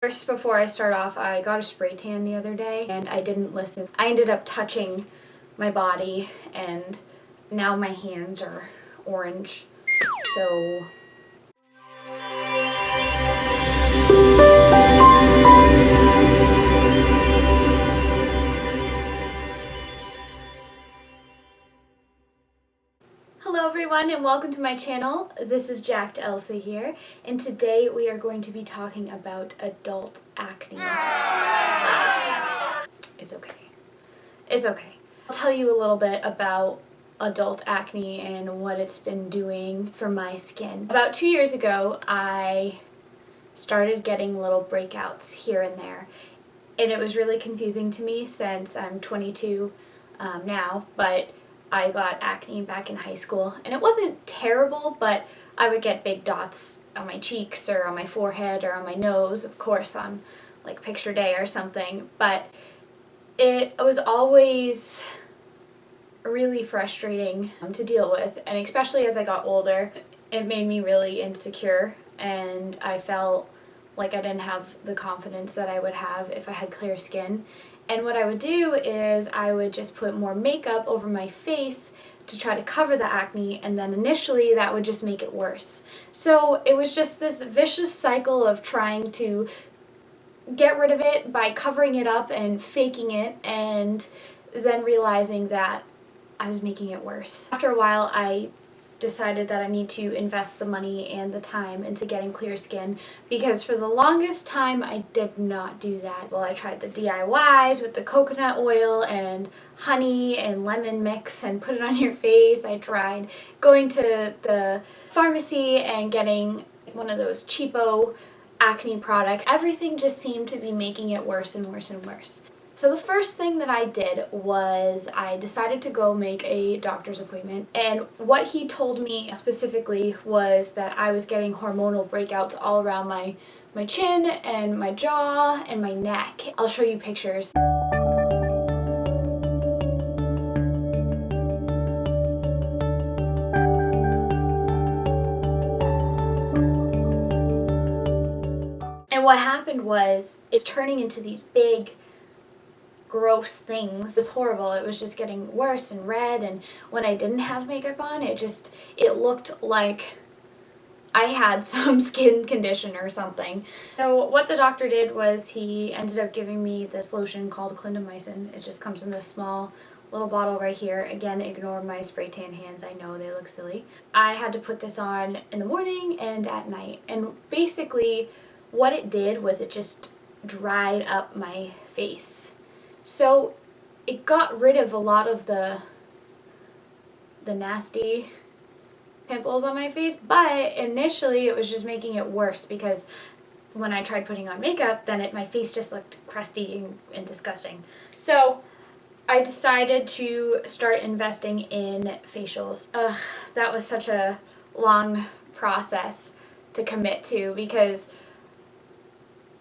First, before I start off, I got a spray tan the other day and I didn't listen. I ended up touching my body and now my hands are orange. So hello everyone and welcome to my channel. This is Jacked Elsa here, and today we are going to be talking about adult acne. It's okay. It's okay. I'll tell you a little bit about adult acne and what it's been doing for my skin. About 2 years ago, I started getting little breakouts here and there, and it was really confusing to me since I'm 22 now, but I got acne back in high school, and it wasn't terrible, but I would get big dots on my cheeks or on my forehead or on my nose, of course on like picture day or something, but it was always really frustrating to deal with, and especially as I got older, it made me really insecure, and I felt like I didn't have the confidence that I would have if I had clear skin. And what I would do is I would just put more makeup over my face to try to cover the acne, and then initially that would just make it worse. So it was just this vicious cycle of trying to get rid of it by covering it up and faking it, and then realizing that I was making it worse. After a while, I decided that I need to invest the money and the time into getting clear skin, because for the longest time I did not do that. Well, I tried the DIYs with the coconut oil and honey and lemon mix and put it on your face. I tried going to the pharmacy and getting one of those cheapo acne products. Everything just seemed to be making it worse and worse and worse. So the first thing that I did was I decided to go make a doctor's appointment, and what he told me specifically was that I was getting hormonal breakouts all around my chin and my jaw and my neck. I'll show you pictures. And what happened was it's turning into these big gross things. It was horrible. It was just getting worse and red, and when I didn't have makeup on, it looked like I had some skin condition or something. So what the doctor did was he ended up giving me this lotion called clindamycin. It just comes in this small little bottle right here. Again, ignore my spray tan hands. I know they look silly. I had to put this on in the morning and at night, and basically what it did was it just dried up my face. So it got rid of a lot of the nasty pimples on my face, but initially it was just making it worse, because when I tried putting on makeup, then my face just looked crusty and disgusting. So I decided to start investing in facials. That was such a long process to commit to, because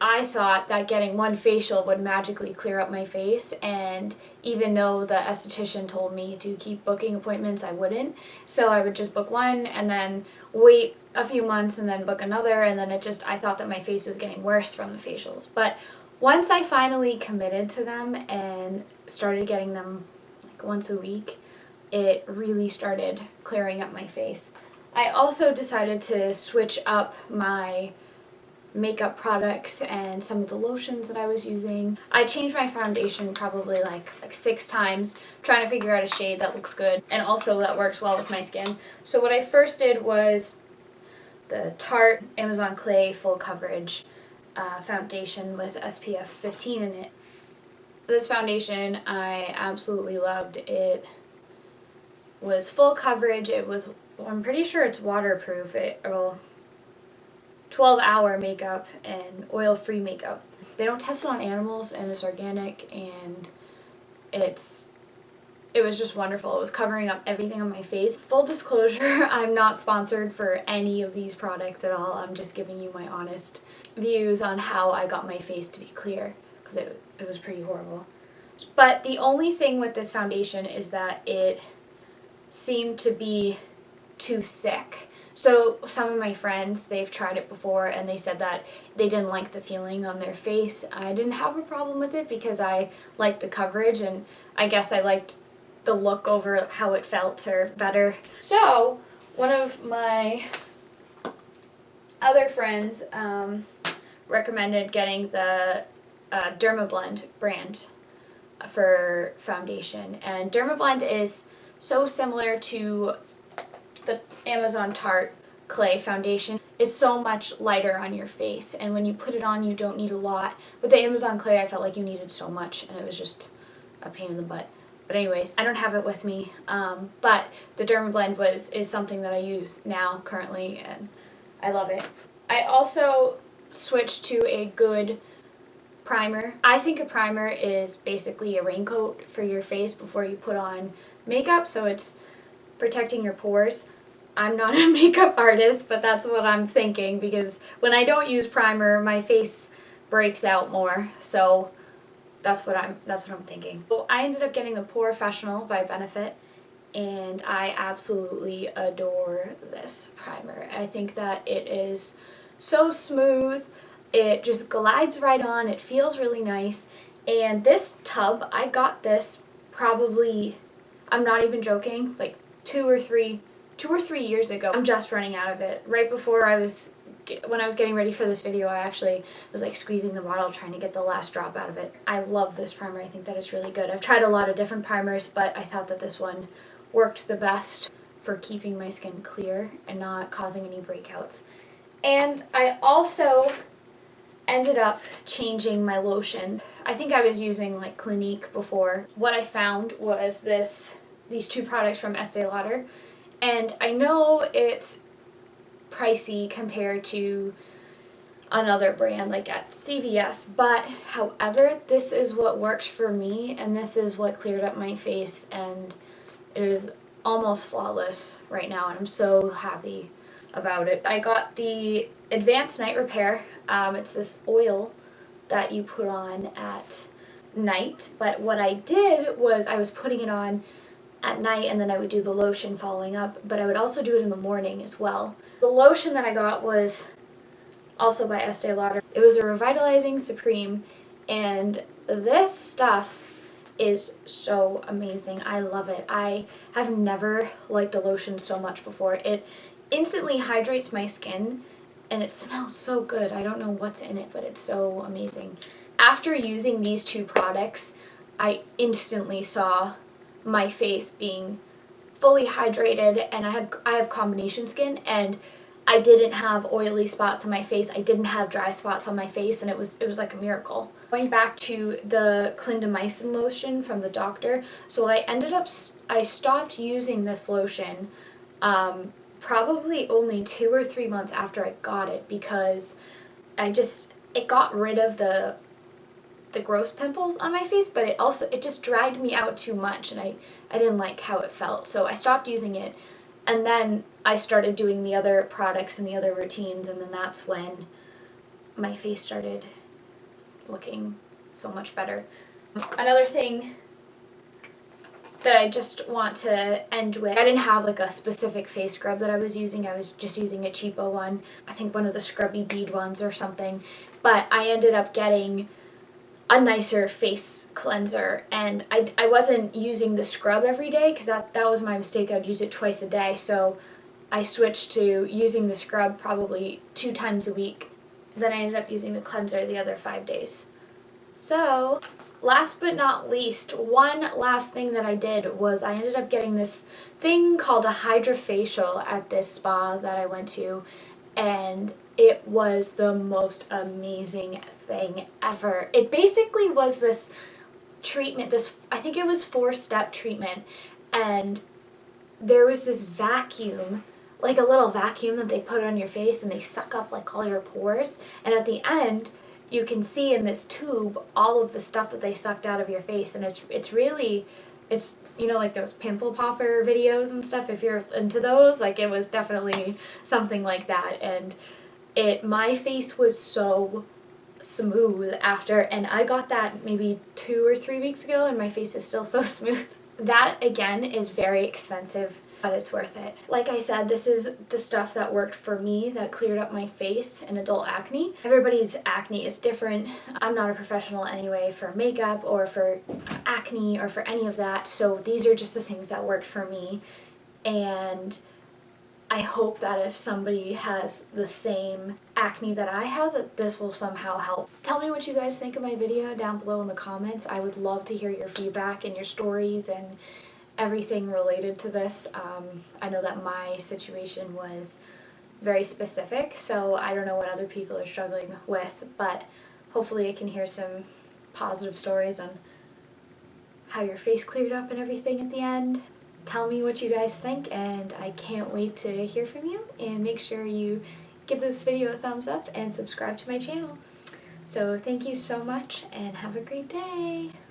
I thought that getting one facial would magically clear up my face, and even though the esthetician told me to keep booking appointments, I wouldn't. So I would just book one and then wait a few months and then book another, and then I thought that my face was getting worse from the facials. But once I finally committed to them and started getting them like once a week, it really started clearing up my face. I also decided to switch up my makeup products and some of the lotions that I was using. I changed my foundation probably like 6 times, trying to figure out a shade that looks good and also that works well with my skin. So what I first did was the Tarte Amazon Clay Full Coverage foundation with SPF 15 in it. This foundation I absolutely loved. It was full coverage. I'm pretty sure it's waterproof. 12-hour makeup and oil-free makeup. They don't test it on animals, and it's organic, and it was just wonderful. It was covering up everything on my face. Full disclosure, I'm not sponsored for any of these products at all. I'm just giving you my honest views on how I got my face to be clear, because it was pretty horrible. But the only thing with this foundation is that it seemed to be too thick. So some of my friends, they've tried it before and they said that they didn't like the feeling on their face. I didn't have a problem with it because I liked the coverage, and I guess I liked the look over how it felt or better. So one of my other friends recommended getting the Dermablend brand for foundation, and Dermablend is so similar to the Amazon Tarte clay foundation. It's so much lighter on your face, and when you put it on you don't need a lot. With the Amazon clay I felt like you needed so much and it was just a pain in the butt. But anyways, I don't have it with me, but the Dermablend is something that I use now currently, and I love it. I also switched to a good primer. I think a primer is basically a raincoat for your face before you put on makeup, so it's protecting your pores. I'm not a makeup artist, but that's what I'm thinking, because when I don't use primer, my face breaks out more. So that's what I'm thinking. So I ended up getting the Porefessional by Benefit, and I absolutely adore this primer. I think that it is so smooth. It just glides right on. It feels really nice. And this tub, I got this probably, I'm not even joking, like 2 or 3 years ago. I'm just running out of it. Right before when I was getting ready for this video, I actually was like squeezing the bottle trying to get the last drop out of it. I love this primer. I think that it's really good. I've tried a lot of different primers, but I thought that this one worked the best for keeping my skin clear and not causing any breakouts. And I also ended up changing my lotion. I think I was using like Clinique before. What I found was these 2 products from Estee Lauder. And I know it's pricey compared to another brand like at CVS, but however, this is what worked for me, and this is what cleared up my face, and it is almost flawless right now, and I'm so happy about it. I got the Advanced Night Repair. It's this oil that you put on at night, but what I did was I was putting it on at night and then I would do the lotion following up, but I would also do it in the morning as well. The lotion that I got was also by Estee Lauder. It was a Revitalizing Supreme, and this stuff is so amazing. I love it. I have never liked a lotion so much before. It instantly hydrates my skin and it smells so good. I don't know what's in it, but it's so amazing. After using these 2 products, I instantly saw my face being fully hydrated, and I have combination skin, and I didn't have oily spots on my face. I didn't have dry spots on my face, and it was like a miracle. Going back to the clindamycin lotion from the doctor, so I stopped using this lotion probably only 2 or 3 months after I got it, because it got rid of the gross pimples on my face, but it just dried me out too much, and I didn't like how it felt. So I stopped using it, and then I started doing the other products and the other routines, and then that's when my face started looking so much better. Another thing that I just want to end with, I didn't have like a specific face scrub that I was using. I was just using a cheapo one. I think one of the scrubby bead ones or something. But I ended up getting a nicer face cleanser, and I wasn't using the scrub every day, because that was my mistake. I'd use it twice a day, so I switched to using the scrub probably 2 times a week. Then I ended up using the cleanser the other 5 days. So last but not least, one last thing that I did was I ended up getting this thing called a Hydra Facial at this spa that I went to, and it was the most amazing thing ever. It basically was this treatment, I think it was 4-step treatment, and there was this vacuum, like a little vacuum that they put on your face, and they suck up like all your pores, and at the end you can see in this tube all of the stuff that they sucked out of your face, and it's really, you know, like those pimple popper videos and stuff, if you're into those, like it was definitely something like that. And my face was so smooth after, and I got that maybe 2 or 3 weeks ago, and my face is still so smooth. That again is very expensive but it's worth it. Like I said, this is the stuff that worked for me, that cleared up my face in adult acne. Everybody's acne is different. I'm not a professional anyway for makeup or for acne or for any of that, so these are just the things that worked for me. And I hope that if somebody has the same acne that I have, that this will somehow help. Tell me what you guys think of my video down below in the comments. I would love to hear your feedback and your stories and everything related to this. I know that my situation was very specific, so I don't know what other people are struggling with, but hopefully I can hear some positive stories on how your face cleared up and everything at the end. Tell me what you guys think, and I can't wait to hear from you, and make sure you give this video a thumbs up and subscribe to my channel. So thank you so much and have a great day!